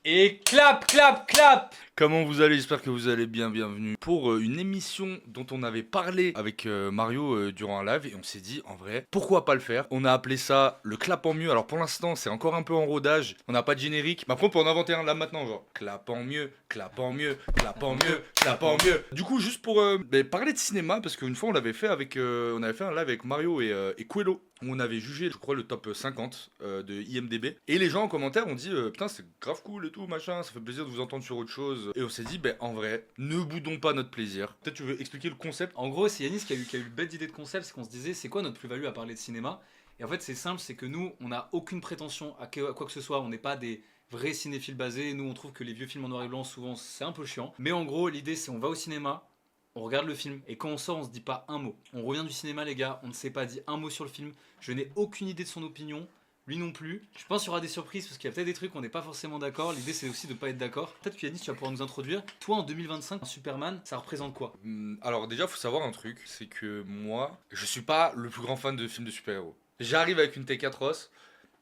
Et clap, clap, clap. Comment vous allez? J'espère que vous allez bien, bienvenue pour une émission dont on avait parlé avec Mario durant un live et on s'est dit en vrai, pourquoi pas le faire? On a appelé ça le clap en mieux. Alors pour l'instant c'est encore un peu en rodage, on n'a pas de générique, mais après on peut en inventer un là maintenant, genre clap en mieux, clap en mieux, clap en mieux, clap en mieux. Du coup juste pour parler de cinéma, parce qu'une fois on l'avait fait avec, on avait fait un live avec Mario et Quello, où on avait jugé, je crois, le top 50 de IMDB. Et les gens en commentaire ont dit putain, c'est grave cool et tout, machin, ça fait plaisir de vous entendre sur autre chose. Et on s'est dit, en vrai, ne boudons pas notre plaisir. Peut-être tu veux expliquer le concept? En gros, c'est Yanis qui a eu le bête d'idée de concept, c'est qu'on se disait, c'est quoi notre plus-value à parler de cinéma? Et en fait, c'est simple, c'est que nous, on n'a aucune prétention à quoi que ce soit, on n'est pas des vrais cinéphiles basés. Nous, on trouve que les vieux films en noir et blanc, souvent, c'est un peu chiant. Mais en gros, l'idée, c'est on va au cinéma, on regarde le film, et quand on sort, on se dit pas un mot. On revient du cinéma, les gars, on ne s'est pas dit un mot sur le film. Je n'ai aucune idée de son opinion. Lui non plus. Je pense qu'il y aura des surprises parce qu'il y a peut-être des trucs où on n'est pas forcément d'accord. L'idée c'est aussi de pas être d'accord. Peut-être que Yanis, tu vas pouvoir nous introduire. Toi en 2025, un Superman, ça représente quoi? Alors déjà, faut savoir un truc, c'est que moi, je suis pas le plus grand fan de films de super-héros. J'arrive avec une tech atroce.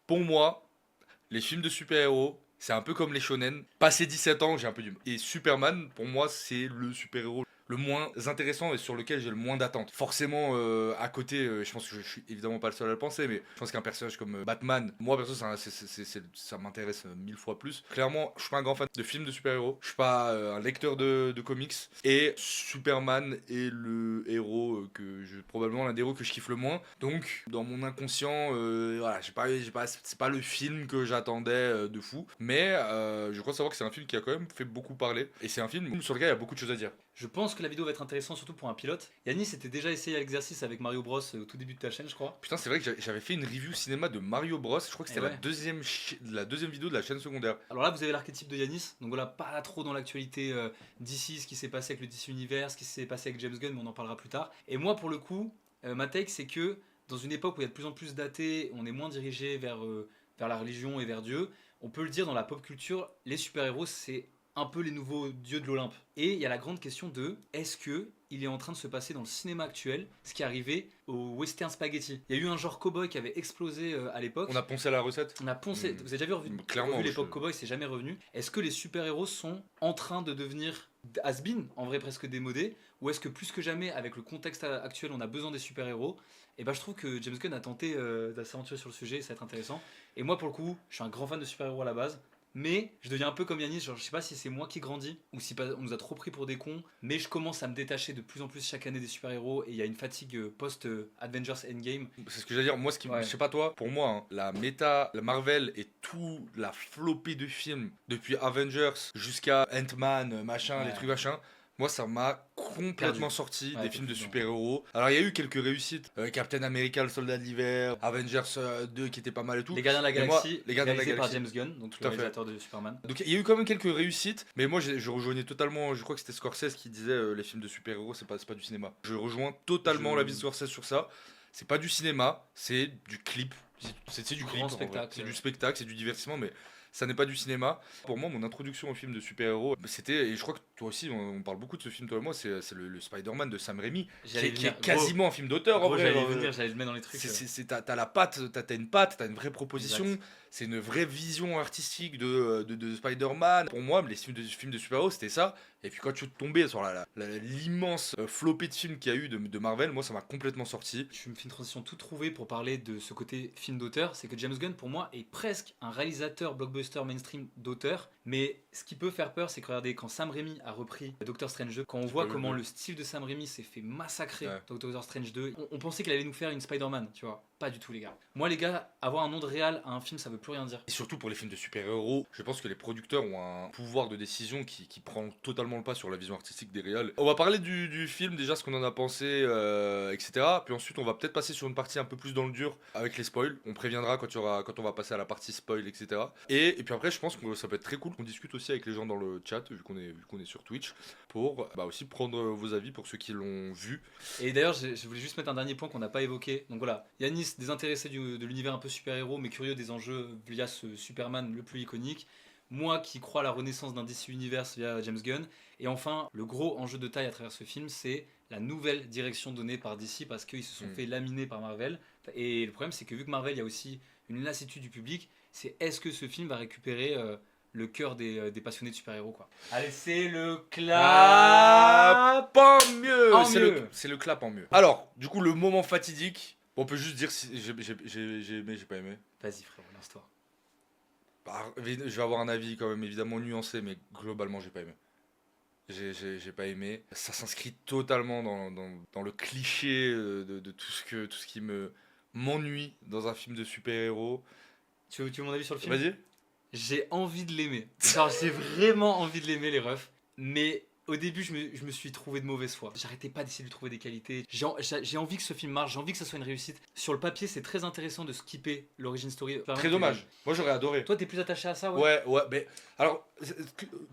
Pour moi, les films de super-héros, c'est un peu comme les shonen. Passé 17 ans, j'ai un peu du mal. Et Superman, pour moi, c'est le super-héros le moins intéressant et sur lequel j'ai le moins d'attentes. Forcément, à côté, je pense que je suis évidemment pas le seul à le penser, mais je pense qu'un personnage comme Batman, moi perso, ça m'intéresse 1000 fois plus. Clairement, je suis pas un grand fan de films de super-héros. Je suis pas un lecteur de comics. Et Superman est le héros probablement l'un des héros que je kiffe le moins. Donc, dans mon inconscient, voilà, c'est pas le film que j'attendais de fou. Mais je crois savoir que c'est un film qui a quand même fait beaucoup parler. Et c'est un film sur lequel il y a beaucoup de choses à dire. Je pense que la vidéo va être intéressante surtout pour un pilote. Yanis s'était déjà essayé l'exercice avec Mario Bros au tout début de ta chaîne, je crois. Putain, c'est vrai que j'avais fait une review cinéma de Mario Bros. Je crois que c'était ouais. la deuxième vidéo de la chaîne secondaire. Alors là, vous avez l'archétype de Yanis. Donc voilà, pas là trop dans l'actualité d'ici, ce qui s'est passé avec le DC Universe, ce qui s'est passé avec James Gunn, mais on en parlera plus tard. Et moi, pour le coup, ma take, c'est que dans une époque où il y a de plus en plus d'athées, on est moins dirigé vers la religion et vers Dieu. On peut le dire dans la pop culture, les super-héros, c'est un peu les nouveaux dieux de l'Olympe. Et il y a la grande question de est-ce que il est en train de se passer dans le cinéma actuel ce qui est arrivé au western spaghetti. Il y a eu un genre cowboy qui avait explosé à l'époque. On a poncé à la recette. On a poncé. Vous avez déjà vu, Clairement, revu l'époque cowboy, c'est jamais revenu. Est-ce que les super-héros sont en train de devenir has-been, en vrai presque démodés, ou est-ce que plus que jamais, avec le contexte actuel, on a besoin des super-héros? Et ben je trouve que James Gunn a tenté de s'aventurer sur le sujet, ça va être intéressant. Et moi pour le coup, je suis un grand fan de super-héros à la base. Mais je deviens un peu comme Yanis, genre je sais pas si c'est moi qui grandis ou si on nous a trop pris pour des cons, mais je commence à me détacher de plus en plus chaque année des super-héros et il y a une fatigue post-Avengers Endgame. C'est ce que j'allais dire, moi je sais pas toi, pour moi, hein, la méta, la Marvel et tout la flopée de films, depuis Avengers jusqu'à Ant-Man, machin, les trucs machin, moi ça m'a complètement sorti des films de super-héros. Alors il y a eu quelques réussites, Captain America, le soldat de l'hiver, Avengers 2 qui était pas mal et tout. Les Gardiens de la Galaxie, les Gardiens de la Galaxie Galaxie par James Gunn, donc le réalisateur de Superman. Donc il y a eu quand même quelques réussites, mais moi je rejoignais totalement, je crois que c'était Scorsese qui disait les films de super-héros c'est pas du cinéma. Je rejoins totalement l'avis de Scorsese sur ça. C'est pas du cinéma, c'est du clip. C'est du clip, c'est du spectacle, c'est du divertissement, mais ça n'est pas du cinéma. Pour moi, mon introduction au film de super-héros, c'était, et je crois que toi aussi, on parle beaucoup de ce film, toi et moi, c'est le Spider-Man de Sam Raimi, qui est quasiment un film d'auteur en vrai. J'allais le mettre dans les trucs. T'as la patte, t'as une patte, t'as une vraie proposition, exact. C'est une vraie vision artistique de Spider-Man. Pour moi, les films de super-héros, c'était ça. Et puis quand tu tombais sur l'immense flopée de films qu'il y a eu de Marvel, moi ça m'a complètement sorti. Je me fais une transition toute trouvée pour parler de ce côté film d'auteur. C'est que James Gunn, pour moi, est presque un réalisateur blockbuster mainstream d'auteur. Mais ce qui peut faire peur, c'est que regardez, quand Sam Raimi a repris Doctor Strange 2, quand on voit comment le style de Sam Raimi s'est fait massacrer dans Doctor Strange 2, on pensait qu'il allait nous faire une Spider-Man, tu vois. Pas du tout, les gars. Moi, les gars, avoir un nom de réal à un film, ça veut plus rien dire. Et surtout pour les films de super-héros, je pense que les producteurs ont un pouvoir de décision qui prend totalement le pas sur la vision artistique des réals. On va parler du film, déjà ce qu'on en a pensé, etc. Puis ensuite, on va peut-être passer sur une partie un peu plus dans le dur avec les spoils. On préviendra quand on va passer à la partie spoil, etc. Et puis après, je pense que ça peut être très cool qu'on discute aussi avec les gens dans le chat, vu qu'on est sur Twitch, pour aussi prendre vos avis pour ceux qui l'ont vu. Et d'ailleurs, je voulais juste mettre un dernier point qu'on n'a pas évoqué. Donc voilà, Yanis, désintéressé de l'univers un peu super-héros, mais curieux des enjeux via ce Superman le plus iconique. Moi qui crois à la renaissance d'un DC Universe via James Gunn. Et enfin, le gros enjeu de taille à travers ce film, c'est la nouvelle direction donnée par DC parce qu'ils se sont fait laminer par Marvel. Et le problème, c'est que vu que Marvel, il y a aussi une lassitude du public, c'est est-ce que ce film va récupérer le cœur des passionnés de super-héros, quoi. Allez, c'est le clap Pas mieux. en C'est mieux. c'est le clap en mieux. Alors, du coup, le moment fatidique. On peut juste dire si j'ai aimé, j'ai pas aimé. Vas-y, frérot, lance-toi. Bah, je vais avoir un avis quand même évidemment nuancé, mais globalement, j'ai pas aimé. J'ai pas aimé. Ça s'inscrit totalement dans le cliché de tout ce qui m'ennuie dans un film de super-héros. Tu veux mon avis sur le film? Vas-y. J'ai envie de l'aimer. Genre, j'ai vraiment envie de l'aimer, les refs. Mais au début, je me suis trouvé de mauvaise foi. J'arrêtais pas d'essayer de lui trouver des qualités. J'ai envie que ce film marche, j'ai envie que ça soit une réussite. Sur le papier, c'est très intéressant de skipper l'origin story. Très dommage. Moi, j'aurais adoré. Toi, t'es plus attaché à ça, ouais? Ouais, mais alors,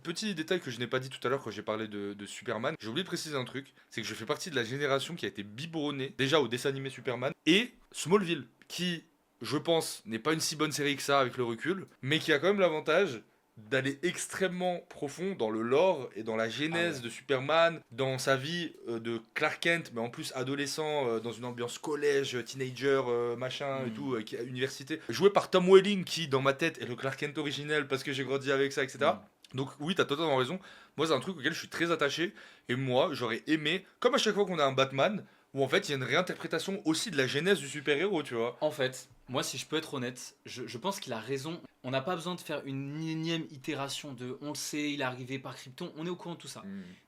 petit détail que je n'ai pas dit tout à l'heure quand j'ai parlé de Superman, j'ai oublié de préciser un truc, c'est que je fais partie de la génération qui a été biberonnée déjà au dessin animé Superman et Smallville, qui, je pense, n'est pas une si bonne série que ça avec le recul, mais qui a quand même l'avantage d'aller extrêmement profond dans le lore et dans la genèse Ah ouais. de Superman, dans sa vie de Clark Kent, mais en plus adolescent, dans une ambiance collège, teenager, machin et tout, université. Joué par Tom Welling, qui dans ma tête est le Clark Kent originel parce que j'ai grandi avec ça, etc. Donc oui, t'as totalement raison. Moi, c'est un truc auquel je suis très attaché. Et moi, j'aurais aimé, comme à chaque fois qu'on a un Batman, où en fait, il y a une réinterprétation aussi de la genèse du super-héros, tu vois. En fait, moi, si je peux être honnête, je pense qu'il a raison. On n'a pas besoin de faire une énième itération de on le sait, il est arrivé par Krypton, on est au courant de tout ça.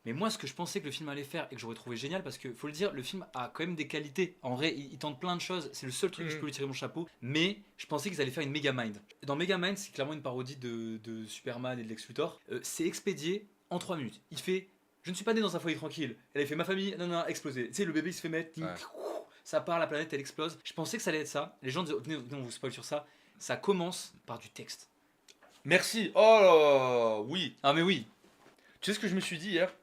Mais moi, ce que je pensais que le film allait faire et que j'aurais trouvé génial, parce que faut le dire, le film a quand même des qualités. En vrai, il tente plein de choses. C'est le seul truc que je peux lui tirer mon chapeau. Mais je pensais qu'ils allaient faire une Megamind. Dans Megamind, c'est clairement une parodie de Superman et de Lex Luthor. C'est expédié en 3 minutes. Il fait je ne suis pas né dans un foyer tranquille. Elle a fait ma famille, non, explosé. Tu sais, le bébé il se fait mettre, ça part, la planète elle explose. Je pensais que ça allait être ça. Les gens disaient, venez, on vous spoil sur ça. Ça commence par du texte. Merci. Oh oui. Ah, mais oui. Tu sais ce que je me suis dit hier?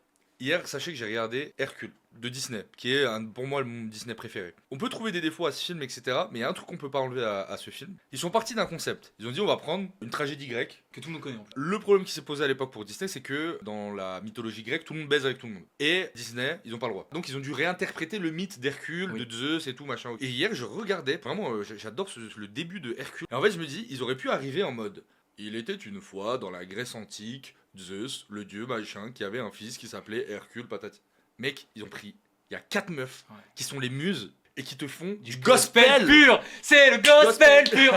Hier, sachez que j'ai regardé Hercule de Disney, qui est pour moi mon Disney préféré. On peut trouver des défauts à ce film, etc. Mais il y a un truc qu'on peut pas enlever à ce film. Ils sont partis d'un concept. Ils ont dit on va prendre une tragédie grecque. Que tout le monde connaît en plus. Le problème qui s'est posé à l'époque pour Disney, c'est que dans la mythologie grecque, tout le monde baise avec tout le monde. Et Disney, ils ont pas le droit. Donc ils ont dû réinterpréter le mythe d'Hercule, Oui. de Zeus et tout machin. Et hier, je regardais, vraiment, j'adore le début de Hercule. Et en fait, je me dis, ils auraient pu arriver en mode. Il était une fois dans la Grèce antique, Zeus, le dieu machin, qui avait un fils qui s'appelait Hercule patati. Mec, ils ont pris. Il y a 4 meufs qui sont les muses et qui te font du gospel pur. C'est le gospel pur.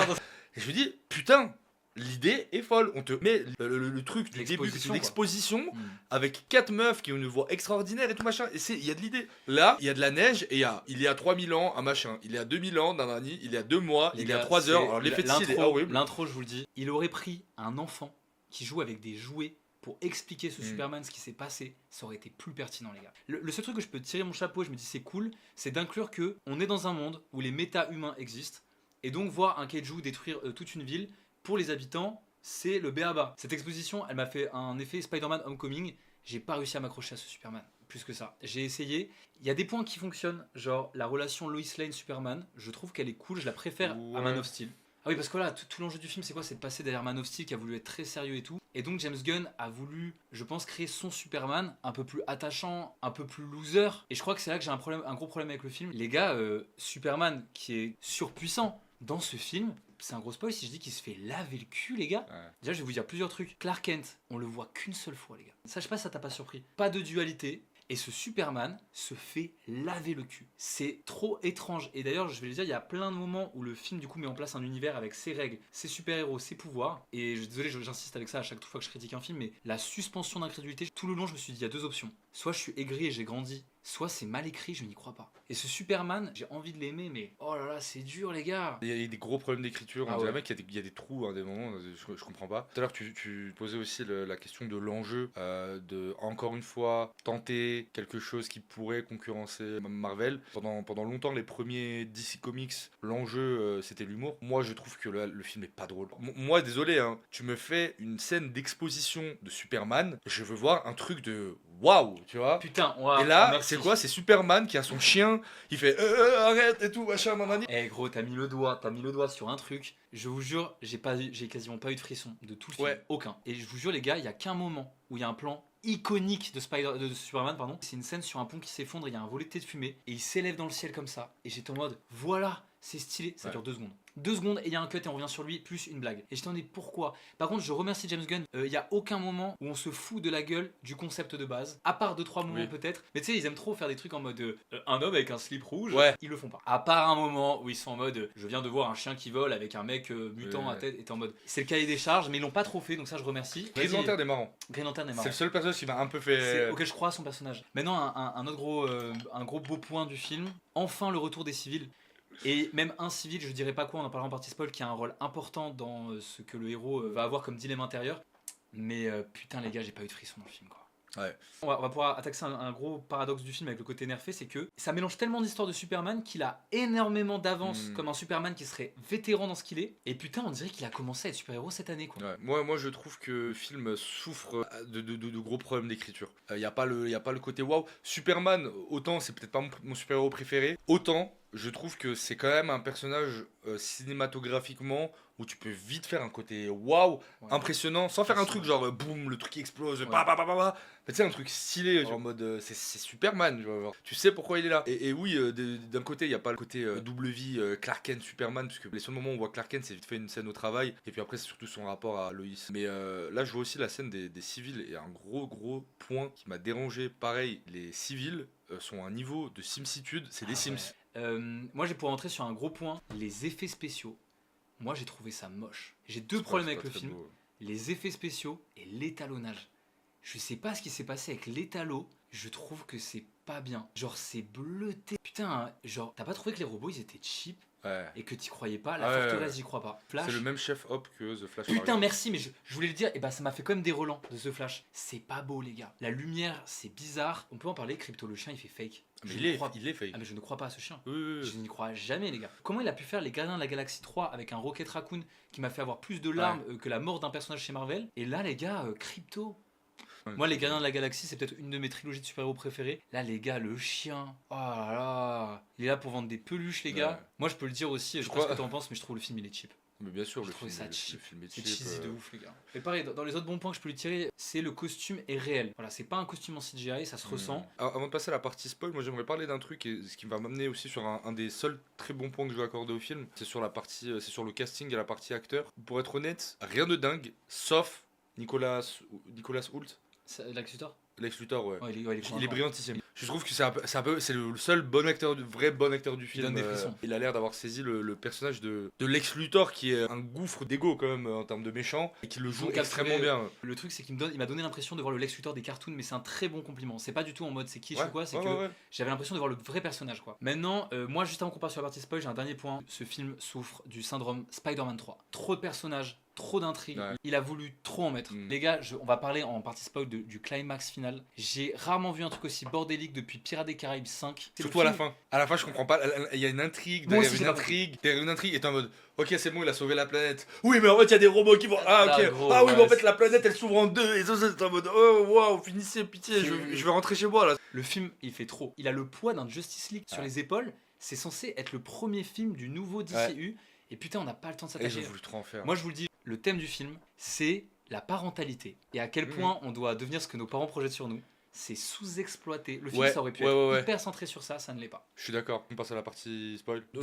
Et je me dis, putain, l'idée est folle. On te met le truc du début, L'exposition, l'exposition, avec 4 meufs qui ont une voix extraordinaire et tout machin. Et il y a de l'idée. Là, il y a de la neige et il y a 3000 ans, un machin. Il y a 2000 ans, nanani. Il y a 2 mois, il y a 3 heures. Alors l'effet de style est horrible. L'intro, je vous le dis, il aurait pris un enfant qui joue avec des jouets pour expliquer ce Superman, ce qui s'est passé, ça aurait été plus pertinent, les gars. Le seul truc que je peux tirer mon chapeau, je me dis c'est cool, c'est d'inclure que on est dans un monde où les méta-humains existent, et donc voir un kaiju détruire toute une ville, pour les habitants, c'est le béaba. Cette exposition, elle m'a fait un effet Spider-Man Homecoming, j'ai pas réussi à m'accrocher à ce Superman, plus que ça. J'ai essayé, il y a des points qui fonctionnent, genre la relation Lois Lane-Superman, je trouve qu'elle est cool, je la préfère à Man of Steel. Ah oui, parce que là, tout l'enjeu du film, c'est quoi? C'est de passer derrière Man of Steel qui a voulu être très sérieux et tout. Et donc James Gunn a voulu, je pense, créer son Superman un peu plus attachant, un peu plus loser. Et je crois que c'est là que j'ai un gros problème avec le film. Les gars, Superman qui est surpuissant dans ce film, c'est un gros spoil si je dis qu'il se fait laver le cul, les gars. Déjà, je vais vous dire plusieurs trucs. Clark Kent, on le voit qu'une seule fois, les gars. Ça, je sais pas si ça t'a pas surpris. Pas de dualité. Et ce Superman se fait laver le cul. C'est trop étrange. Et d'ailleurs, je vais le dire, il y a plein de moments où le film du coup met en place un univers avec ses règles, ses super-héros, ses pouvoirs. Et désolé, j'insiste avec ça à chaque fois que je critique un film, mais la suspension d'incrédulité, tout le long, je me suis dit, il y a 2 options. Soit je suis aigri et j'ai grandi, soit c'est mal écrit, je n'y crois pas. Et ce Superman, j'ai envie de l'aimer, mais oh là là, c'est dur, les gars. Il y a des gros problèmes d'écriture. Ah On dirait ouais. même qu'il y a des trous à des moments. Je comprends pas. Tout à l'heure, tu posais aussi la question de l'enjeu, de encore une fois tenter quelque chose qui pourrait concurrencer Marvel. Pendant longtemps, les premiers DC Comics, l'enjeu c'était l'humour. Moi, je trouve que le film est pas drôle. Moi, désolé, hein, tu me fais une scène d'exposition de Superman, je veux voir un truc de waouh, tu vois. Putain, wow, Et là, merci. c'est quoi? C'est Superman qui a son chien, il fait arrête et tout, machin, nanani. Eh gros, t'as mis le doigt sur un truc. Je vous jure, j'ai quasiment pas eu de frisson de tout le film, Ouais. aucun. Et je vous jure les gars, il y a qu'un moment où il y a un plan iconique de Superman, pardon. C'est une scène sur un pont qui s'effondre, il y a un volet de fumée et il s'élève dans le ciel comme ça. Et j'étais en mode, voilà, c'est stylé. Ça dure 2 secondes. 2 secondes et il y a un cut et on revient sur lui plus une blague. Et j'étais en mode pourquoi. Par contre je remercie James Gunn, il y a aucun moment où on se fout de la gueule du concept de base, à part 2-3 moments Oui. peut-être, mais tu sais ils aiment trop faire des trucs en mode un homme avec un slip rouge, Ouais. ils le font pas. À part un moment où ils sont en mode je viens de voir un chien qui vole avec un mec mutant à tête, et t'es en mode c'est le cahier des charges, mais ils l'ont pas trop fait donc ça je remercie. Green Vas-y. Lantern est marrant. Green Lantern est marrant. C'est le seul personnage qui m'a un peu C'est fait. auquel je crois à son personnage. Maintenant, un autre gros, un gros beau point du film, enfin le retour des civils. Et même un civil, je dirais pas quoi, on en parlera en partie spoil, qui a un rôle important dans ce que le héros va avoir comme dilemme intérieur. Mais putain les gars, j'ai pas eu de frisson dans le film quoi. Ouais. On va pouvoir attaquer un gros paradoxe du film avec le côté nerfé, c'est que ça mélange tellement d'histoires de Superman qu'il a énormément d'avance comme un Superman qui serait vétéran dans ce qu'il est. Et putain, on dirait qu'il a commencé à être super-héros cette année quoi. Ouais. Moi je trouve que le film souffre de gros problèmes d'écriture. Y a pas le côté waouh. Superman, autant c'est peut-être pas mon super-héros préféré, autant je trouve que c'est quand même un personnage cinématographiquement où tu peux vite faire un côté waouh, impressionnant, sans faire un truc genre boum, le truc explose, mais tu sais, un truc stylé, genre en mode c'est Superman, genre, tu sais pourquoi il est là. Et oui, d'un côté, il n'y a pas le côté double vie Clark Kent Superman, puisque les seuls moments où on voit Clark Kent, c'est vite fait une scène au travail, et puis après, c'est surtout son rapport à Lois. Mais là, je vois aussi la scène des civils, et un gros point qui m'a dérangé, pareil, les civils sont à un niveau de simsitude, c'est des Sims. Moi, j'ai pour entrer sur un gros point, les effets spéciaux. Moi, j'ai trouvé ça moche. J'ai deux problèmes avec le film. Beau. Les effets spéciaux et l'étalonnage. Je sais pas ce qui s'est passé avec l'étalo, je trouve que c'est pas bien. Genre, c'est bleuté. Putain, genre, t'as pas trouvé que les robots, ils étaient cheap et que t'y croyais pas? La forteresse, j'y crois pas. Flash. C'est le même chef hop que The Flash. Putain, merci, mais je voulais le dire, et bah ça m'a fait quand même des relents de The Flash. C'est pas beau, les gars. La lumière, c'est bizarre. On peut en parler, Crypto le chien, il fait fake. Mais il est fake. Ah, mais je ne crois pas à ce chien. Oui. Je n'y crois jamais, les gars. Comment il a pu faire les Gardiens de la Galaxie 3 avec un Rocket Raccoon qui m'a fait avoir plus de larmes que la mort d'un personnage chez Marvel? Et là, les gars, Crypto. Moi, les Gardiens de la Galaxie, c'est peut-être une de mes trilogies de super-héros préférées. Là, les gars, le chien. Oh là là. Il est là pour vendre des peluches, les gars. Moi, je peux le dire aussi, je sais pas ce que t'en penses, mais je trouve le film, il est cheap. Mais bien sûr, Je le trouve film, ça cheap. le film est C'est cheap. cheesy de ouf, les gars. Mais pareil, dans les autres bons points que je peux lui tirer, c'est le costume est réel. Voilà, c'est pas un costume en CGI, ça se ressent. Alors, avant de passer à la partie spoil, moi j'aimerais parler d'un truc, et ce qui va m'amener aussi sur un des seuls très bons points que je vais accorder au film. C'est sur la partie, c'est sur le casting et la partie acteur. Pour être honnête, rien de dingue, sauf Nicolas Hoult. Lex Luthor. Lex Luthor, ouais. Il est brillantissime. Je trouve que c'est le seul bon acteur, vrai bon acteur du film. Il donne des frissons. Il a l'air d'avoir saisi le personnage de Lex Luthor, qui est un gouffre d'ego quand même en termes de méchant, et qui le joue extrêmement bien. Le truc, c'est qu'il m'a donné l'impression de voir le Lex Luthor des cartoons, mais c'est un très bon compliment. C'est pas du tout en mode c'est qui ou quoi, c'est que j'avais l'impression de voir le vrai personnage quoi. Maintenant, moi juste avant qu'on passe sur la partie spoil, j'ai un dernier point. Ce film souffre du syndrome Spider-Man 3. Trop de personnages, trop d'intrigues, il a voulu trop en mettre. Les gars, on va parler en partie spoil du climax final. J'ai rarement vu un truc aussi bordélique depuis Pirates des Caraïbes 5. Surtout à la fin. À la fin, je comprends pas. Il y a une intrigue, derrière une intrigue, et t'es en mode ok, c'est bon, il a sauvé la planète. Oui, mais en fait, il y a des robots qui vont. Ah, ok. Ah, oui, mais en fait, la planète elle s'ouvre en deux. Et ça, c'est en mode oh, waouh, finissez, pitié, je vais rentrer chez moi là. Le film, il fait trop. Il a le poids d'un Justice League sur les épaules. C'est censé être le premier film du nouveau DCU. Et putain, on n'a pas le temps de s'attacher. Et j'ai voulu trop en faire. Moi, je vous le dis, le thème du film, c'est la parentalité. Et à quel point on doit devenir ce que nos parents projettent sur nous. C'est sous-exploité. Le film, ça aurait pu être hyper centré sur ça, ça ne l'est pas. Je suis d'accord. On passe à la partie spoil. Le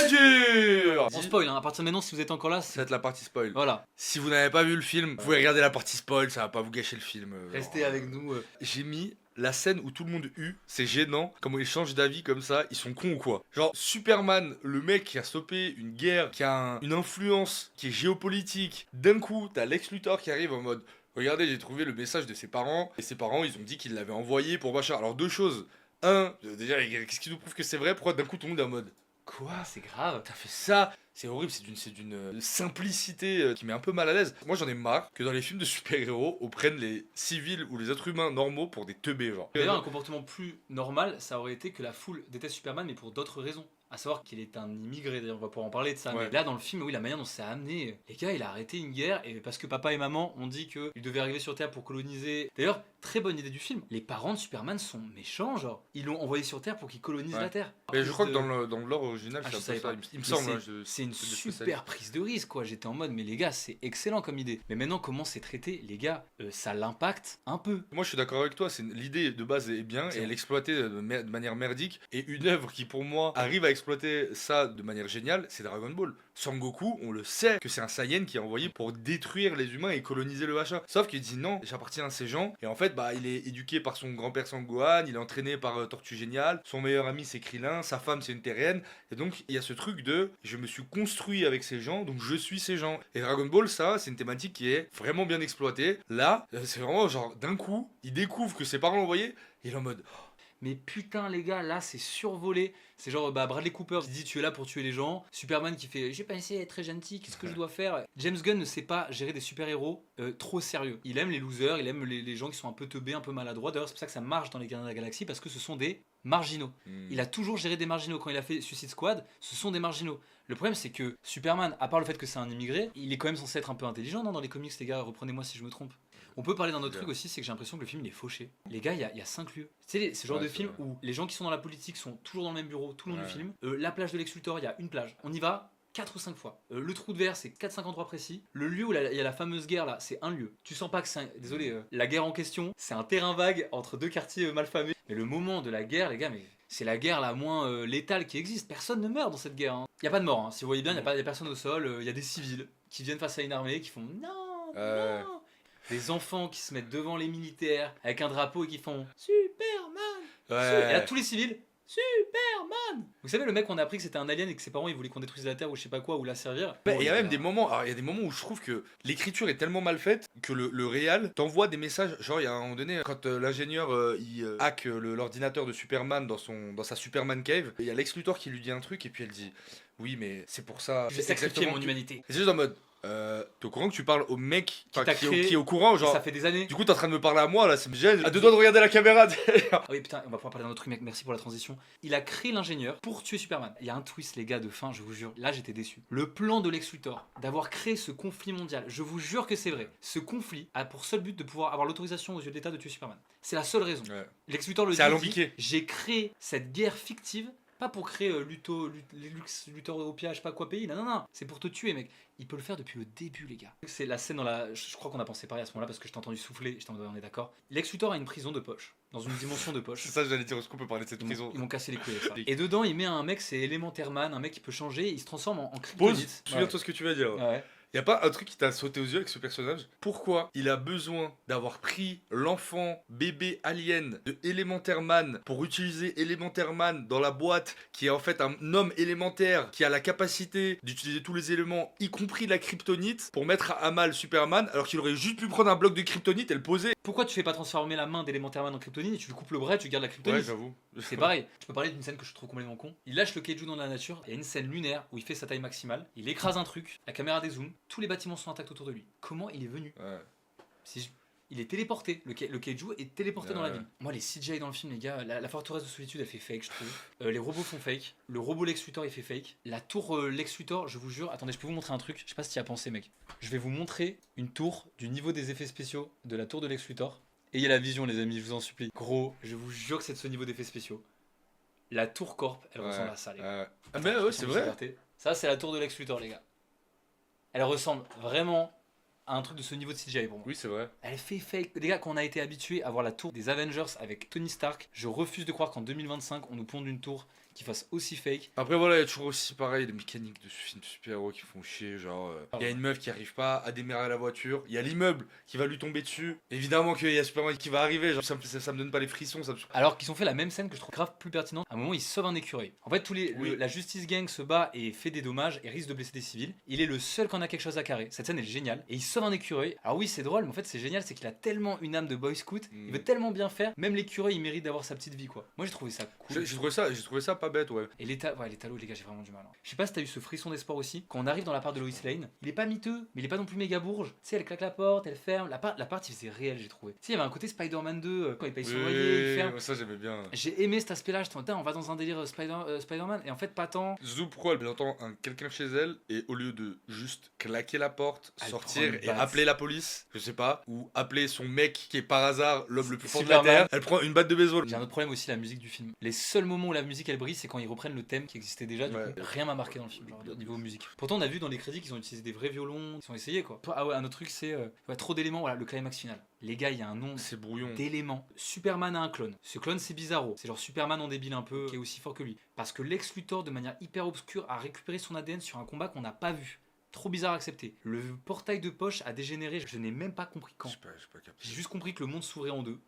dur. On spoil, hein. À partir de maintenant, si vous êtes encore là, c'est la partie spoil. Voilà. Si vous n'avez pas vu le film, vous pouvez regarder la partie spoil, ça va pas vous gâcher le film. Restez avec nous. J'ai mis la scène où tout le monde c'est gênant, comment ils changent d'avis comme ça, ils sont cons ou quoi? Genre Superman, le mec qui a stoppé une guerre, qui a une influence, qui est géopolitique, d'un coup t'as Lex Luthor qui arrive en mode regardez, j'ai trouvé le message de ses parents, et ses parents ils ont dit qu'ils l'avaient envoyé pour machin. Alors deux choses, déjà qu'est-ce qui nous prouve que c'est vrai? Pourquoi d'un coup tout le monde est en mode quoi? C'est grave. T'as fait ça? C'est horrible, c'est d'une simplicité qui met un peu mal à l'aise. Moi j'en ai marre que dans les films de super-héros, on prenne les civils ou les êtres humains normaux pour des teubés genre. D'ailleurs un comportement plus normal, ça aurait été que la foule déteste Superman mais pour d'autres raisons. À savoir qu'il est un immigré, d'ailleurs on va pouvoir en parler de ça. Ouais. Mais là dans le film, oui, la manière dont c'est amené, les gars, il a arrêté une guerre et parce que papa et maman ont dit qu'il devait arriver sur Terre pour coloniser. D'ailleurs, très bonne idée du film. Les parents de Superman sont méchants, genre. Ils l'ont envoyé sur Terre pour qu'il colonisent Ouais. la Terre. Mais je crois que dans le lore original, Ah, c'est je un peu savais ça. pas. Il me Mais semble. Hein, c'est une c'est des super prise de risque, quoi. J'étais en mode, mais les gars, c'est excellent comme idée. Mais maintenant, comment c'est traité, les gars, ça l'impacte un peu. Moi, je suis d'accord avec toi. L'idée de base est bien C'est et bon. elle est exploitée de manière merdique. Et une œuvre qui, pour moi, arrive à exploiter ça de manière géniale, c'est Dragon Ball. Sangoku, on le sait que c'est un Saiyan qui est envoyé pour détruire les humains et coloniser le machin. Sauf qu'il dit non, j'appartiens à ces gens. Et en fait, bah, il est éduqué par son grand-père Sangohan, il est entraîné par Tortue Géniale. Son meilleur ami, c'est Krillin. Sa femme, c'est une terrienne. Et donc, il y a ce truc de je me suis construit avec ces gens, donc je suis ces gens. Et Dragon Ball, ça, c'est une thématique qui est vraiment bien exploitée. Là, c'est vraiment genre d'un coup, il découvre que ses parents l'ont envoyé. Il est en mode Mais putain, les gars, là, c'est survolé. C'est genre Bradley Cooper qui dit tu es là pour tuer les gens. Superman qui fait j'ai pas essayé d'être très gentil, qu'est-ce que je dois faire. James Gunn ne sait pas gérer des super-héros trop sérieux. Il aime les losers, il aime les gens qui sont un peu teubés, un peu maladroits. D'ailleurs, c'est pour ça que ça marche dans les Gardiens de la Galaxie parce que ce sont des marginaux. Il a toujours géré des marginaux. Quand il a fait Suicide Squad, ce sont des marginaux. Le problème, c'est que Superman, à part le fait que c'est un immigré, il est quand même censé être un peu intelligent non, dans les comics, les gars. Reprenez-moi si je me trompe. On peut parler d'un autre truc aussi, c'est que j'ai l'impression que le film il est fauché. Les gars, il y a 5 lieux. Tu sais, ce genre Ouais, de c'est film vrai. où les gens qui sont dans la politique sont toujours dans le même bureau tout le long Ouais. du film. La plage de Lex Luthor, il y a une plage. On y va 4 ou 5 fois. Le trou de verre, c'est 4-5 endroits précis. Le lieu où il y a la fameuse guerre là, c'est un lieu. Tu sens pas que c'est désolé, la guerre en question, c'est un terrain vague entre deux quartiers malfamés. Mais le moment de la guerre, les gars, mais c'est la guerre la moins létale qui existe. Personne ne meurt dans cette guerre. Il y a pas de mort. Hein. Si vous voyez bien, il y a personne au sol. Il y a des civils qui viennent face à une armée qui font non, non. Des enfants qui se mettent devant les militaires avec un drapeau et qui font Superman. Et là, tous les civils, Superman. Vous savez, le mec, on a appris que c'était un alien et que ses parents ils voulaient qu'on détruise la Terre ou je sais pas quoi ou la servir. Il y a même des moments, alors il y a des moments où je trouve que l'écriture est tellement mal faite que le réal t'envoie des messages. Genre, il y a un moment donné, quand l'ingénieur il hack l'ordinateur de Superman dans sa Superman cave, il y a Lex Luthor qui lui dit un truc et puis elle dit oui, mais c'est pour ça. Je vais c'est sacrifier exactement mon que- humanité. Et c'est juste en mode t'es au courant que tu parles au mec Qui t'a qui créé, est au courant, genre. Ça fait des années. Du coup, t'es en train de me parler à moi là, ça me gêne. À deux doigts de regarder la caméra. Ah oui, putain, on va pouvoir parler d'un autre truc, mec. Merci pour la transition. Il a créé l'ingénieur pour tuer Superman. Il y a un twist, les gars, de fin, je vous jure. Là, j'étais déçu. Le plan de Lex Luthor d'avoir créé ce conflit mondial, je vous jure que c'est vrai. Ce conflit a pour seul but de pouvoir avoir l'autorisation aux yeux de l'État de tuer Superman. C'est la seule raison. Ouais. Lex Luthor le dit. C'est alambiqué. J'ai créé cette guerre fictive. Pas pour créer les Luthor Europia, je sais pas quoi pays, non, c'est pour te tuer, mec. Il peut le faire depuis le début, les gars. C'est la scène dans la. Je crois qu'on a pensé pareil à ce moment-là parce que je t'ai entendu souffler, j'étais en mode on est d'accord. Lex Luthor a une prison de poche, dans une dimension de poche. C'est ça, j'allais dire, est-ce qu'on peut parler de cette prison Ils m'ont cassé les couilles avec ça. Et dedans, il met un mec, c'est Elementaire Man, un mec qui peut changer, il se transforme en Pause, kryptonite. souviens-toi ce que tu vas dire. Ouais. Y a pas un truc qui t'a sauté aux yeux avec ce personnage? Pourquoi il a besoin d'avoir pris l'enfant bébé alien de Elementaire Man pour utiliser Elementaire Man dans la boîte qui est en fait un homme élémentaire qui a la capacité d'utiliser tous les éléments, y compris la kryptonite, pour mettre à mal Superman alors qu'il aurait juste pu prendre un bloc de kryptonite et le poser? Pourquoi tu fais pas transformer la main d'Elementar Man en kryptonite et tu lui coupes le bras et tu gardes la Ouais, kryptonite? j'avoue. C'est pareil. Je peux parler d'une scène que je trouve complètement con. Il lâche le kaiju dans la nature. Il y a une scène lunaire où il fait sa taille maximale. Il écrase un truc. La caméra dézoome. Tous les bâtiments sont intacts autour de lui. Comment il est venu? Ouais. Il est téléporté. Le kaiju est téléporté dans la Ouais. ville. Moi, les CGI dans le film, les gars, la forteresse de solitude, elle fait fake, je trouve. Les robots font fake. Le robot Lex Luthor, il fait fake. La tour Lex Luthor, je vous jure. Attendez, je peux vous montrer un truc. Je sais pas si tu y as pensé, mec. Je vais vous montrer une tour du niveau des effets spéciaux de la tour de Lex Luthor. Ayez la vision, les amis, je vous en supplie. Gros, je vous jure que c'est de ce niveau d'effets spéciaux. La tour Corp, elle ressemble à ça, les gars. Ah, mais ouais, c'est vrai. Ça, c'est la tour de Lex Luthor, les gars. Elle ressemble vraiment à un truc de ce niveau de CGI pour moi. Oui, c'est vrai. Elle fait fake. Les gars, quand on a été habitué à voir la tour des Avengers avec Tony Stark, je refuse de croire qu'en 2025, on nous ponde une tour qui fasse aussi fake. Après voilà, il y a toujours aussi pareil les mécaniques de films de super-héros qui font chier, genre il y a une meuf qui arrive pas à démarrer la voiture, il y a l'immeuble qui va lui tomber dessus. Évidemment qu'il y a Superman qui va arriver, genre ça me donne pas les frissons, ça me... Alors qu'ils ont fait la même scène que je trouve grave plus pertinente. À un moment, ils sauvent un écureuil. En fait, la Justice Gang se bat et fait des dommages et risque de blesser des civils. Il est le seul qui en a quelque chose à carrer. Cette scène est géniale. Et il sauve sauve un écureuil. Alors oui, c'est drôle, mais en fait, c'est génial, c'est qu'il a tellement une âme de boy scout, il Mm. veut tellement bien faire, même l'écureuil, il mérite d'avoir sa petite vie, quoi. Moi, j'ai trouvé ça cool. J'ai trouvé ça pas bête, ouais. Et les talos, les gars, j'ai vraiment du mal. Hein. Je sais pas si t'as eu ce frisson d'espoir aussi. Quand on arrive dans la part de Lois Lane, il est pas miteux, mais il est pas non plus méga bourge. Tu sais, elle claque la porte, elle ferme. La part, il faisait réel, j'ai trouvé. Tu sais, il y avait un côté Spider-Man 2, quand il paye son loyer, il ferme. Ça j'aimais bien. J'ai aimé cet aspect-là, je on va dans un délire Spider-Man, et en fait, pas tant. Zou, pourquoi elle entend quelqu'un chez elle et au lieu de juste claquer la porte, Elle sortir prend une et batte. appeler la police, je sais pas, ou appeler son mec qui est par hasard l'homme le plus fort de la Superman. terre, elle prend une batte de baseball. J'ai un autre problème aussi, la musique du film. Les seuls moments où la musique elle brille, c'est quand ils reprennent le thème qui existait déjà. Du Ouais. coup, rien m'a marqué dans le film, genre, niveau musique. Pourtant, on a vu dans les crédits qu'ils ont utilisé des vrais violons, ils ont essayé quoi. Ah ouais, un autre truc, c'est ouais, trop d'éléments, voilà, le climax final. Les gars, il y a un nom C'est brouillon. d'éléments. Superman a un clone. Ce clone, c'est Bizarro. C'est genre Superman en débile un peu, qui est aussi fort que lui. Parce que Lex Luthor, de manière hyper obscure, a récupéré son ADN sur un combat qu'on n'a pas vu. Trop bizarre à accepter. Le portail de poche a dégénéré, je n'ai même pas compris quand. J'ai pas capté. J'ai juste compris que le monde s'ouvrait en deux.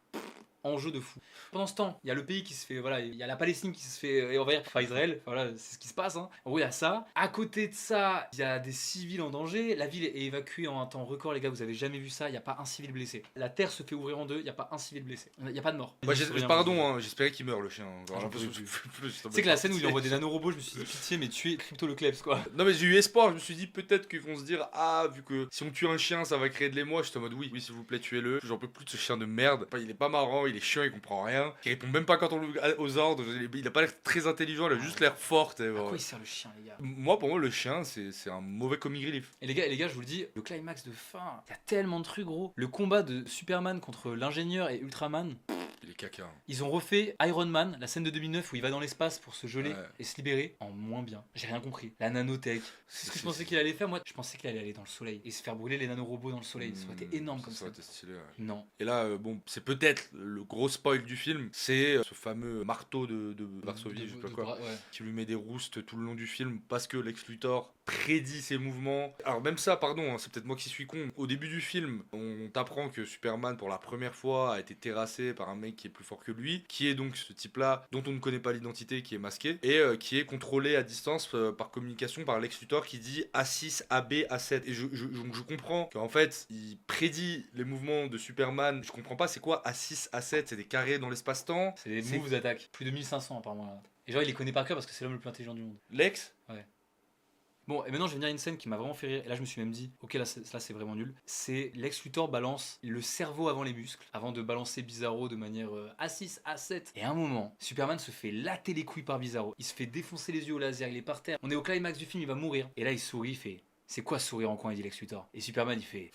Enjeu de fou. Pendant ce temps, il y a le pays qui se fait, voilà, il y a la Palestine qui se fait envahir par Israël, voilà, c'est ce qui se passe. Hein. En gros, il y a ça. À côté de ça, il y a des civils en danger. La ville est évacuée en un temps record, les gars, vous avez jamais vu ça. Il n'y a pas un civil blessé. La terre se fait ouvrir en deux, il n'y a pas un civil blessé. Il n'y a pas de mort. Moi, pardon, hein, j'espérais qu'il meure le chien. Ah, j'en peux Tu plus. C'est que la scène où il envoie des nanorobots, je me suis dit pitié, mais tuer Crypto le Klebs quoi. Non mais j'ai eu espoir, je me suis dit peut-être qu'ils vont se dire ah vu que si on tue un chien ça va créer de l'émoi, j'étais en mode oui s'il vous plaît tuez-le, j'en peux plus de ce chien de merde, il est pas marrant, il est chiant, il comprend rien, il répond même pas quand on aux ordres, il a pas l'air très intelligent, il a juste l'air fort. À quoi il sert le chien les gars? Moi pour moi le chien c'est un mauvais comic relief. Et les gars, je vous le dis, le climax de fin, il y a tellement de trucs gros. Le combat de Superman contre l'ingénieur et Ultraman. Il est caca. Ils ont refait Iron Man, la scène de 2009 où il va dans l'espace pour se geler Ouais. et se libérer, en moins bien. J'ai rien compris. La nanotech. C'est ce que je pensais qu'il allait faire. Moi, je pensais qu'il allait aller dans le soleil et se faire brûler les nanorobots dans le soleil. Ça aurait été énorme comme ça. Ça aurait été stylé, ouais. Non. Et là, bon, c'est peut-être le gros spoil du film, c'est ce fameux marteau de Varsovie, je sais pas quoi, ouais. qui lui met des roustes tout le long du film parce que Lex Luthor prédit ses mouvements. Alors même ça, pardon, hein, c'est peut-être moi qui suis con. Au début du film, on t'apprend que Superman, pour la première fois, a été terrassé par un mec qui est plus fort que lui, qui est donc ce type-là, dont on ne connaît pas l'identité, qui est masqué, et qui est contrôlé à distance par communication par Lex Luthor qui dit A6, AB, A7. Et je comprends qu'en fait, il prédit les mouvements de Superman. Je comprends pas, c'est quoi A6, A7? C'est des carrés dans l'espace-temps? C'est des moves d'attaque. Plus de 1500 apparemment. Là. Et genre, il les connaît par cœur parce que c'est l'homme le plus intelligent du monde. Lex? Bon, et maintenant je vais venir à une scène qui m'a vraiment fait rire. Et là, je me suis même dit, ok, là c'est vraiment nul. C'est Lex Luthor balance le cerveau avant les muscles, avant de balancer Bizarro de manière A6, A7. Et à un moment, Superman se fait latter les couilles par Bizarro. Il se fait défoncer les yeux au laser, il est par terre. On est au climax du film, il va mourir. Et là, il sourit, il fait. C'est quoi sourire en coin, il dit Lex Luthor. Et Superman, il fait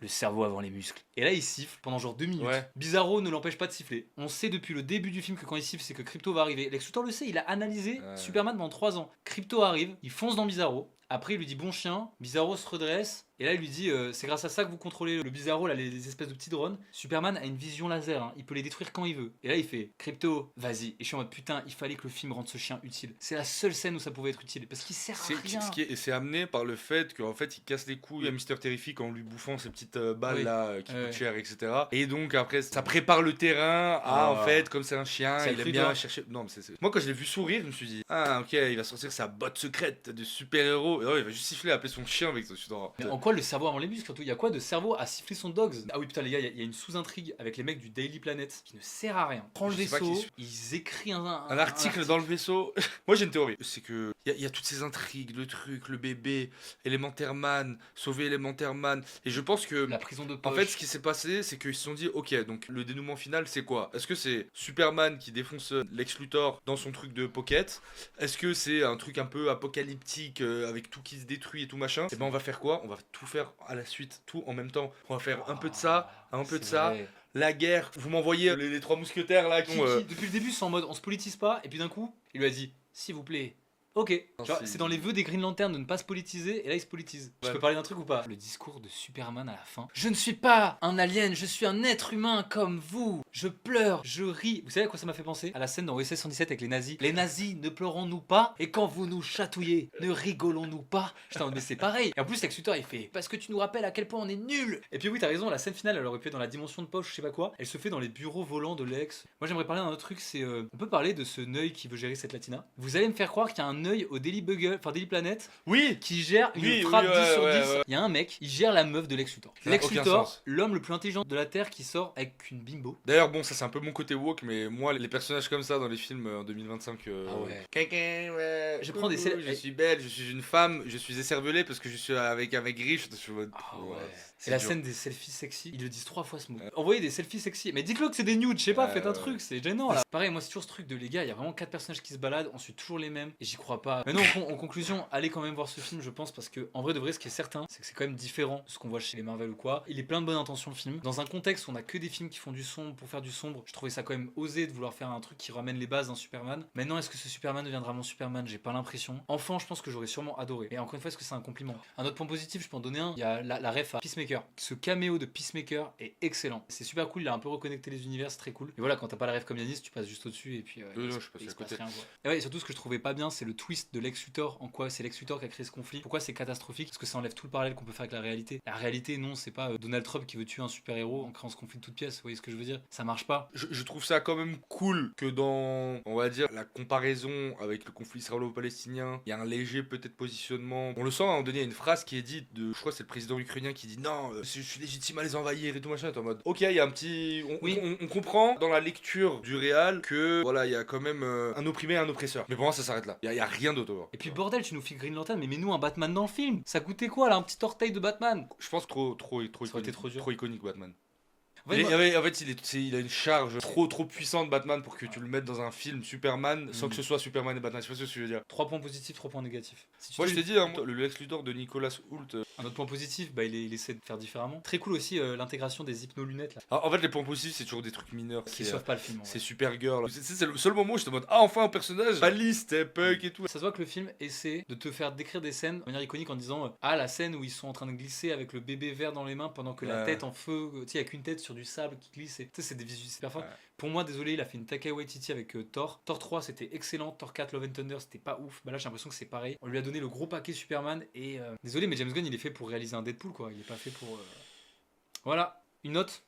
le cerveau avant les muscles. Et là, il siffle pendant genre 2 minutes. Ouais. Bizarro ne l'empêche pas de siffler. On sait depuis le début du film que quand il siffle, c'est que Crypto va arriver. Lex Luthor le sait, il a analysé Superman pendant 3 ans. Crypto arrive, il fonce dans Bizarro. Après, il lui dit bon chien. Bizarro se redresse. Et là, il lui dit c'est grâce à ça que vous contrôlez le Bizarro, là, les espèces de petits drones. Superman a une vision laser, hein. Il peut les détruire quand il veut. Et là, il fait Crypto, vas-y. Et je suis en mode putain, il fallait que le film rende ce chien utile. C'est la seule scène où ça pouvait être utile. Parce qu'il sert à rien. Et c'est amené par le fait qu'en fait, il casse les couilles à Mister Terrific en lui bouffant ces petites balles Oui. là qui coûtent cher, etc. Et donc, après, ça prépare le terrain à en fait, comme c'est un chien, Ça il aime cru, bien toi chercher. Non, mais moi, quand je l'ai vu sourire, je me suis dit ah, ok, il va sortir sa botte secrète de super-héros. Et non, il va juste siffler, appeler son chien avec son chien. Mais en quoi le cerveau avant les muscles surtout? Il y a quoi de cerveau à siffler son dogs? Ah oui putain les gars, il y a une sous-intrigue avec les mecs du Daily Planet qui ne sert à rien. Prends le Je sais pas vaisseau, qui ils écrivent un article dans le vaisseau. Moi j'ai une théorie, c'est que il y a toutes ces intrigues, le truc, le bébé, Elementaire Man, sauver Elementaire Man. Et je pense que la prison de poche. en fait, ce qui s'est passé, c'est qu'ils se sont dit, ok, donc le dénouement final, c'est quoi? Est-ce que c'est Superman qui défonce Lex Luthor dans son truc de pocket? Est-ce que c'est un truc un peu apocalyptique avec tout qui se détruit et tout machin? Et ben on va faire quoi? On va tout faire à la suite, tout en même temps. On va faire un peu de ça, un peu de ça. Vrai. La guerre. Vous m'envoyez les trois mousquetaires là qui ont. Depuis le début c'est en mode on se politise pas et puis d'un coup il lui a dit s'il vous plaît. Ok, Non, tu vois, c'est dans les vœux des Green Lantern de ne pas se politiser et là il se politise. Je Ouais. peux parler d'un truc ou pas? Le discours de Superman à la fin. Je ne suis pas un alien, je suis un être humain comme vous. Je pleure, je ris. Vous savez à quoi ça m'a fait penser? À la scène dans OSS 117 avec les nazis. Les nazis, ne pleurons-nous pas? Et quand vous nous chatouillez, ne rigolons-nous pas? Putain, mais c'est pareil. Et en plus, Lex Luthor il fait parce que tu nous rappelles à quel point on est nuls. Et puis oui, t'as raison, la scène finale elle aurait pu être dans la dimension de poche, je sais pas quoi. Elle se fait dans les bureaux volants de Lex. Moi j'aimerais parler d'un autre truc, c'est on peut parler de ce Neuil qui veut gérer cette Latina. Vous allez me faire croire qu'il y a un un œil au Daily Bugle, enfin Daily Planet, Oui. qui gère une Oui, frappe oui, 10 ouais, sur 10. ouais, ouais. Il y a un mec, il gère la meuf de Lex Luthor. Ça n'a Lex aucun Luthor, sens. l'homme le plus intelligent de la Terre qui sort avec une bimbo. D'ailleurs, bon, ça c'est un peu mon côté woke, mais moi, les personnages comme ça dans les films en 2025. Ah ouais. Quelqu'un, ouais. Je prends des scènes- Je suis belle, je suis une femme, je suis écervelée parce que je suis avec un mec riche. Je suis en mode, Ah ouais, ouais. c'est Et la dur. scène des selfies sexy, ils le disent 3 fois ce mot. Envoyez des selfies sexy. Mais dites-le que c'est des nudes, je sais pas, faites un Ouais. truc, c'est gênant là. Pareil, moi c'est toujours ce truc de les gars, il y a vraiment 4 personnages qui se baladent, on suit toujours les mêmes et j'y crois pas. Mais non, en conclusion, allez quand même voir ce film, je pense, parce que en vrai de vrai, ce qui est certain, c'est que c'est quand même différent de ce qu'on voit chez les Marvel ou quoi. Il est plein de bonnes intentions le film. Dans un contexte où on a que des films qui font du sombre pour faire du sombre, je trouvais ça quand même osé de vouloir faire un truc qui ramène les bases d'un Superman. Maintenant, est-ce que ce Superman deviendra mon Superman? J'ai pas l'impression. Enfant, je pense que j'aurais sûrement adoré. Et encore une fois, est-ce que c'est un compliment? Un autre point positif, je peux en donner un. Il y a la ref à Peacemaker. Ce caméo de Peacemaker est excellent. C'est super cool, il a un peu reconnecté les univers, c'est très cool. Et voilà, quand t'as pas la ref comme Yanis, tu passes juste au-dessus et puis Non, il je se- passe il à se passe côté. rien, quoi. Et ouais, et surtout ce que je trouvais pas bien, c'est le twist de Lex Luthor. En quoi c'est Lex Luthor qui a créé ce conflit? Pourquoi c'est catastrophique? Parce que ça enlève tout le parallèle qu'on peut faire avec la réalité. La réalité, non, c'est pas Donald Trump qui veut tuer un super-héros en créant ce conflit de toutes pièces. Vous voyez ce que je veux dire? Ça marche pas. Je trouve ça quand même cool que dans, on va dire, la comparaison avec le conflit israélo-palestinien, il y a un léger peut-être positionnement. On le sent à un moment donné, il y a une phrase qui est dite je crois que c'est le président ukrainien qui dit non, je suis légitime à les envahir et tout machin. T'es en mode, ok, il y a un petit, Oui. on comprend dans la lecture du réal que voilà, il y a quand même un opprimé et un oppresseur. Mais pour moi, ça s'arrête là. Il y a rien d'autre. Et puis bordel, tu nous fais Green Lantern, mais mets-nous un Batman dans le film. Ça coûtait quoi là? Un petit orteil de Batman? Je pense trop Ça aurait iconique, été trop dur. trop iconique Batman. En fait, Il moi- est- en fait, il a une charge trop puissante Batman pour que tu le mettes dans un film Superman sans que ce soit Superman et Batman. Je sais pas ce que je veux dire. 3 points positifs, 3 points négatifs. Si tu Moi, je veux- t'ai dit, hein, le Lex Luthor de Nicolas Hoult. Un autre point positif, bah, il essaie de faire différemment. Très cool aussi l'intégration des hypno-lunettes là. En fait, les points positifs, c'est toujours des trucs mineurs. Qui C'est sauvent pas le film. En c'est vrai. Supergirl. C'est le seul moment où je te demande, ah, enfin un personnage réaliste, punk et tout. Ça se voit que le film essaie de te faire décrire des scènes de manière iconique en disant ah, la scène où ils sont en train de glisser avec le bébé vert dans les mains pendant que la Ouais. tête en feu, tu sais, il y a qu'une tête sur du sable qui glisse. Tu sais, c'est des visuels super forts. Ouais. Pour moi, désolé, il a fait une Taika Waititi avec Thor. Thor 3, c'était excellent. Thor 4, Love and Thunder, c'était pas ouf. Bah là, j'ai l'impression que c'est pareil. On lui a donné le gros paquet Superman et désolé, mais James Gunn, il est fait pour réaliser un Deadpool quoi. Il est pas fait pour. Voilà, une note.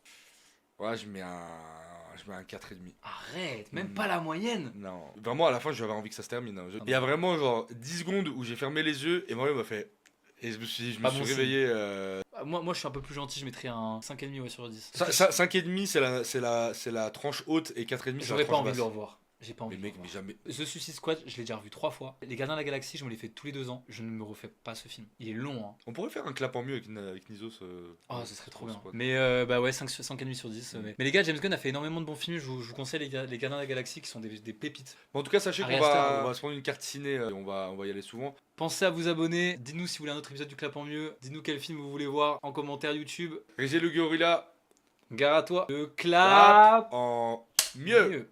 Ouais, je mets un 4,5. Arrête, même Mm. pas la moyenne. Non. Vraiment, à la fin, j'avais envie que ça se termine. Hein. Il y a vraiment genre 10 secondes où j'ai fermé les yeux et Mario m'a fait. Et je me suis Pas bon signe. réveillé. Moi, je suis un peu plus gentil, je mettrais un 5,5 ouais, sur 10. 5,5, c'est la tranche haute et 4,5, c'est la J'aurais pas tranche envie basse. de le revoir. J'ai pas envie Mais de le mec, mais revoir. jamais. The Suicide Squad, je l'ai déjà revu 3 fois. Les Gardiens de la Galaxie, je me les fais tous les 2 ans. Je ne me refais pas ce film. Il est long, hein. On pourrait faire un clap en mieux avec Nizos. Oh, ce serait trop bien. Squad. Mais bah ouais, 5,5 sur 10. Mais les gars, James Gunn a fait énormément de bons films. Je vous conseille les Gardiens de la Galaxie qui sont des pépites. Bon, en tout cas, sachez Ari qu'on Aster, va se prendre une carte ciné. Et on va y aller souvent. Pensez à vous abonner. Dites-nous si vous voulez un autre épisode du Clap en mieux. Dites-nous quel film vous voulez voir en commentaire YouTube. Régé le gorilla. Gare à toi. Le Clap En mieux. mieux.